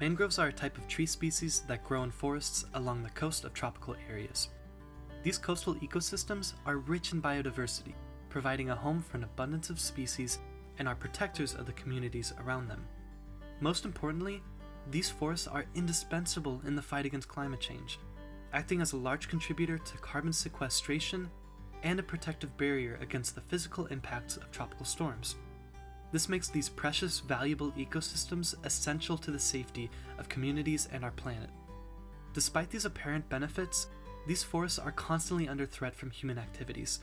Mangroves are a type of tree species that grow in forests along the coast of tropical areas. These coastal ecosystems are rich in biodiversity, providing a home for an abundance of species and are protectors of the communities around them. Most importantly, these forests are indispensable in the fight against climate change, acting as a large contributor to carbon sequestration and a protective barrier against the physical impacts of tropical storms. This makes these precious, valuable ecosystems essential to the safety of communities and our planet. Despite these apparent benefits, these forests are constantly under threat from human activities.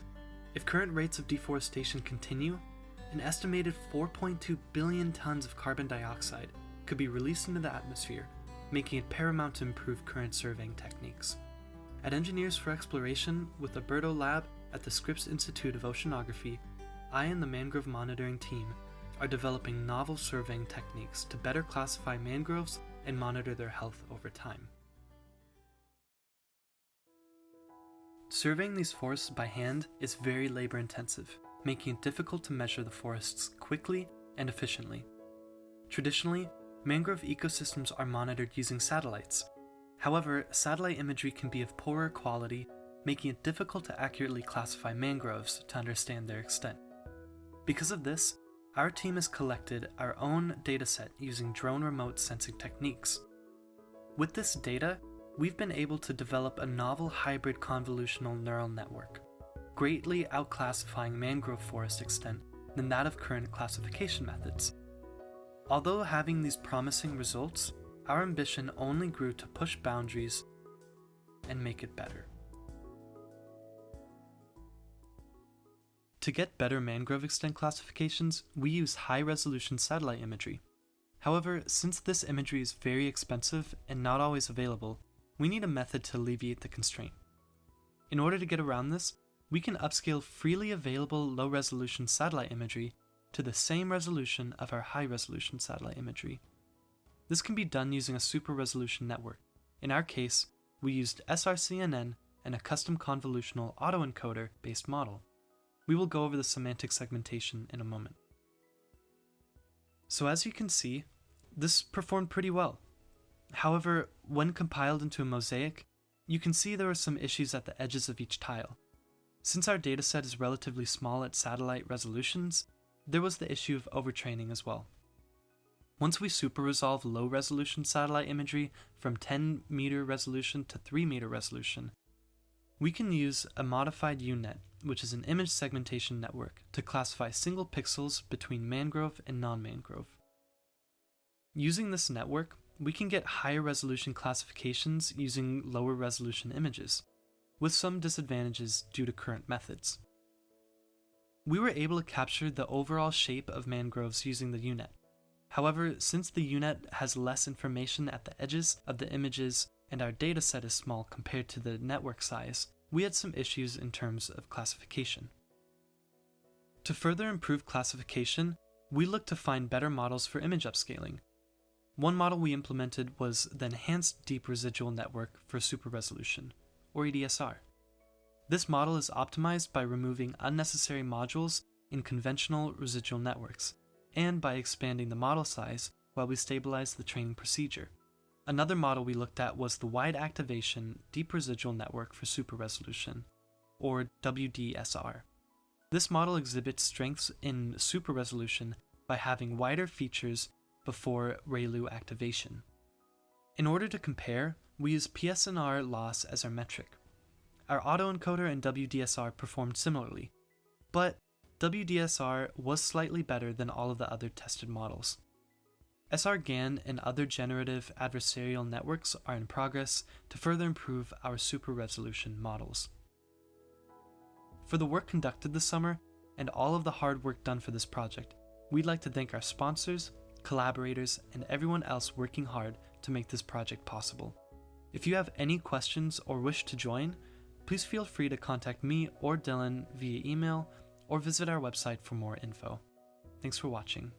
If current rates of deforestation continue, an estimated 4.2 billion tons of carbon dioxide could be released into the atmosphere, making it paramount to improve current surveying techniques. At Engineers for Exploration with the Berto Lab at the Scripps Institute of Oceanography, I and the mangrove monitoring team are developing novel surveying techniques to better classify mangroves and monitor their health over time. Surveying these forests by hand is very labor-intensive, making it difficult to measure the forests quickly and efficiently. Traditionally, mangrove ecosystems are monitored using satellites. However, satellite imagery can be of poorer quality, making it difficult to accurately classify mangroves to understand their extent. Because of this, our team has collected our own dataset using drone remote sensing techniques. With this data, we've been able to develop a novel hybrid convolutional neural network, greatly outclassifying mangrove forest extent than that of current classification methods. Although having these promising results, our ambition only grew to push boundaries and make it better. To get better mangrove extent classifications, we use high-resolution satellite imagery. However, since this imagery is very expensive and not always available, we need a method to alleviate the constraint. In order to get around this, we can upscale freely available low-resolution satellite imagery to the same resolution of our high-resolution satellite imagery. This can be done using a super-resolution network. In our case, we used SRCNN and a custom convolutional autoencoder-based model. We will go over the semantic segmentation in a moment. So as you can see, this performed pretty well. However, when compiled into a mosaic, you can see there are some issues at the edges of each tile. Since our dataset is relatively small at satellite resolutions, there was the issue of overtraining as well. Once we super-resolve low-resolution satellite imagery from 10-meter resolution to 3-meter resolution, we can use a modified UNet, which is an image segmentation network, to classify single pixels between mangrove and non-mangrove. Using this network, we can get higher resolution classifications using lower resolution images, with some disadvantages due to current methods. We were able to capture the overall shape of mangroves using the UNet. However, since the UNet has less information at the edges of the images and our dataset is small compared to the network size, we had some issues in terms of classification. To further improve classification, we looked to find better models for image upscaling. One model we implemented was the Enhanced Deep Residual Network for Super Resolution, or EDSR. This model is optimized by removing unnecessary modules in conventional residual networks, and by expanding the model size while we stabilize the training procedure. Another model we looked at was the Wide Activation Deep Residual Network for Super Resolution, or WDSR. This model exhibits strengths in super resolution by having wider features before ReLU activation. In order to compare, we use PSNR loss as our metric. Our autoencoder and WDSR performed similarly, but WDSR was slightly better than all of the other tested models. SRGAN and other generative adversarial networks are in progress to further improve our super resolution models. For the work conducted this summer and all of the hard work done for this project, we'd like to thank our sponsors, collaborators, and everyone else working hard to make this project possible. If you have any questions or wish to join, please feel free to contact me or Dillon via email or visit our website for more info. Thanks for watching.